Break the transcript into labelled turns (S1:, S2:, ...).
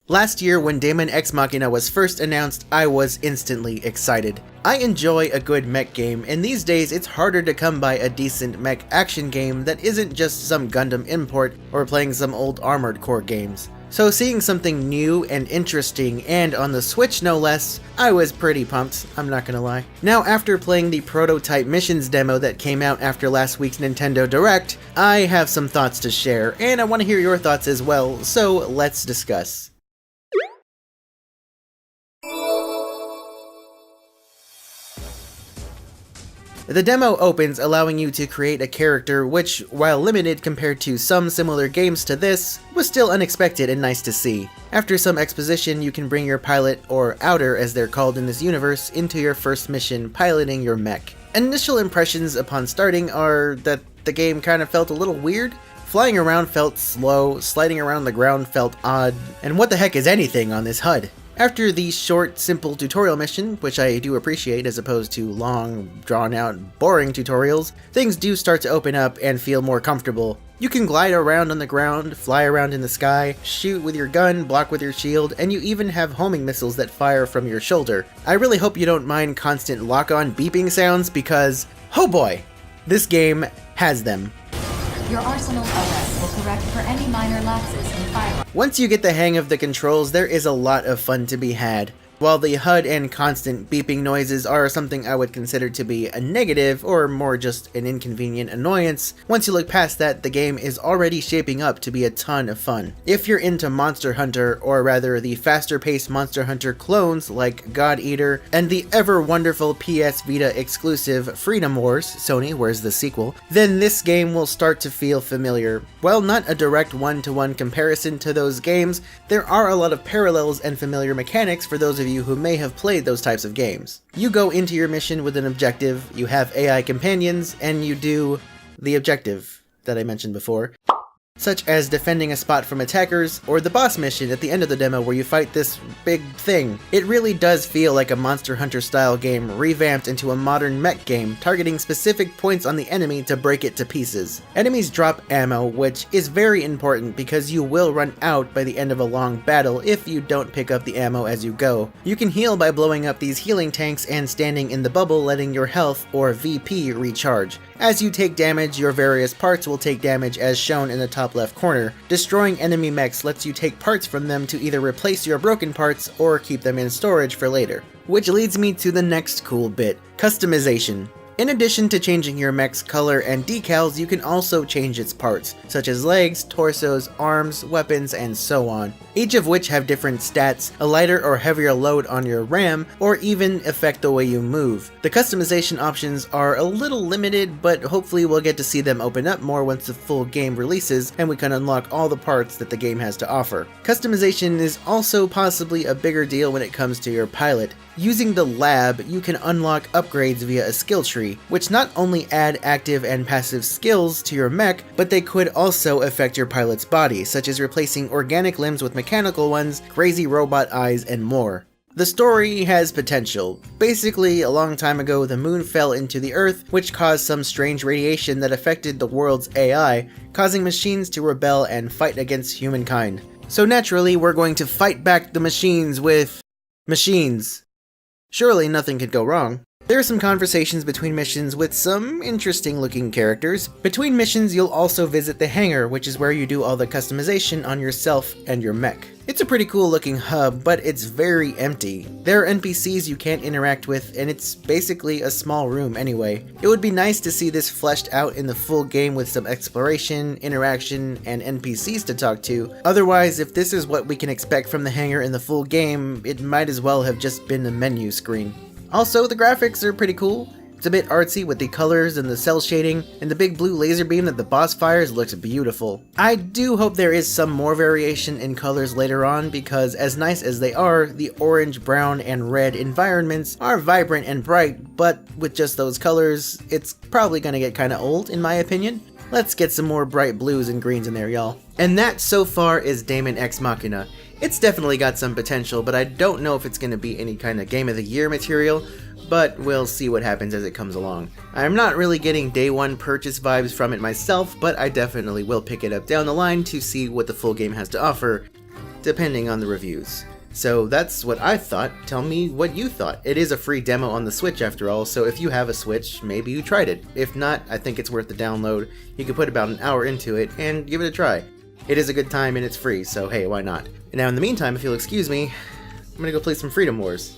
S1: Last year, when Daemon X Machina was first announced, I was instantly excited. I enjoy a good mech game, and these days it's harder to come by a decent mech action game that isn't just some Gundam import or playing some old Armored Core games. So seeing something new and interesting, and on the Switch no less, I was pretty pumped, I'm not gonna lie. Now, after playing the prototype missions demo that came out after last week's Nintendo Direct, I have some thoughts to share, and I want to hear your thoughts as well, so let's discuss. The demo opens allowing you to create a character which, while limited compared to some similar games to this, was still unexpected and nice to see. After some exposition, you can bring your pilot, or outer as they're called in this universe, into your first mission piloting your mech. Initial impressions upon starting are that the game kind of felt a little weird. Flying around felt slow, sliding around the ground felt odd, and what the heck is anything on this HUD? After the short, simple tutorial mission, which I do appreciate as opposed to long, drawn-out, boring tutorials, things do start to open up and feel more comfortable. You can glide around on the ground, fly around in the sky, shoot with your gun, block with your shield, and you even have homing missiles that fire from your shoulder. I really hope you don't mind constant lock-on beeping sounds because, oh boy, this game has them.
S2: Your Arsenal OS will correct for any minor lapses in firearm.
S1: Once you get the hang of the controls, there is a lot of fun to be had. While the HUD and constant beeping noises are something I would consider to be a negative, or more just an inconvenient annoyance, once you look past that, the game is already shaping up to be a ton of fun. If you're into Monster Hunter, or rather the faster-paced Monster Hunter clones like God Eater, and the ever-wonderful PS Vita exclusive Freedom Wars, Sony, where's the sequel, then this game will start to feel familiar. While not a direct one-to-one comparison to those games, there are a lot of parallels and familiar mechanics for those of you who may have played those types of games. You go into your mission with an objective, you have AI companions, and you do the objective that I mentioned before, such as defending a spot from attackers, or the boss mission at the end of the demo where you fight this big thing. It really does feel like a Monster Hunter style game revamped into a modern mech game, targeting specific points on the enemy to break it to pieces. Enemies drop ammo, which is very important because you will run out by the end of a long battle if you don't pick up the ammo as you go. You can heal by blowing up these healing tanks and standing in the bubble, letting your health, or VP, recharge. As you take damage, your various parts will take damage as shown in the top left corner. Destroying enemy mechs lets you take parts from them to either replace your broken parts or keep them in storage for later. Which leads me to the next cool bit, customization. In addition to changing your mech's color and decals, you can also change its parts, such as legs, torsos, arms, weapons, and so on, each of which have different stats, a lighter or heavier load on your RAM, or even affect the way you move. The customization options are a little limited, but hopefully we'll get to see them open up more once the full game releases and we can unlock all the parts that the game has to offer. Customization is also possibly a bigger deal when it comes to your pilot. Using the lab, you can unlock upgrades via a skill tree, which not only add active and passive skills to your mech, but they could also affect your pilot's body, such as replacing organic limbs with mechanical ones, crazy robot eyes, and more. The story has potential. Basically, a long time ago, the moon fell into the Earth, which caused some strange radiation that affected the world's AI, causing machines to rebel and fight against humankind. So naturally, we're going to fight back the machines with machines. Surely nothing could go wrong. There are some conversations between missions with some interesting looking characters. Between missions, you'll also visit the hangar, which is where you do all the customization on yourself and your mech. It's a pretty cool looking hub, but it's very empty. There are NPCs you can't interact with, and it's basically a small room anyway. It would be nice to see this fleshed out in the full game with some exploration, interaction, and NPCs to talk to. Otherwise, if this is what we can expect from the hangar in the full game, it might as well have just been a menu screen. Also, the graphics are pretty cool. It's a bit artsy with the colors and the cell shading, and the big blue laser beam that the boss fires looks beautiful. I do hope there is some more variation in colors later on, because as nice as they are, the orange, brown, and red environments are vibrant and bright, but with just those colors, it's probably gonna get kinda old in my opinion. Let's get some more bright blues and greens in there, y'all. And that, so far, is Daemon X Machina. It's definitely got some potential, but I don't know if it's going to be any kind of Game of the Year material, but we'll see what happens as it comes along. I'm not really getting day one purchase vibes from it myself, but I definitely will pick it up down the line to see what the full game has to offer. depending on the reviews. So that's what I thought. Tell me what you thought. It is a free demo on the Switch after all, so if you have a Switch, maybe you tried it. If not, I think it's worth the download. You can put about an hour into it and give it a try. It is a good time and it's free, so hey, why not? And now in the meantime, if you'll excuse me, I'm gonna go play some Freedom Wars.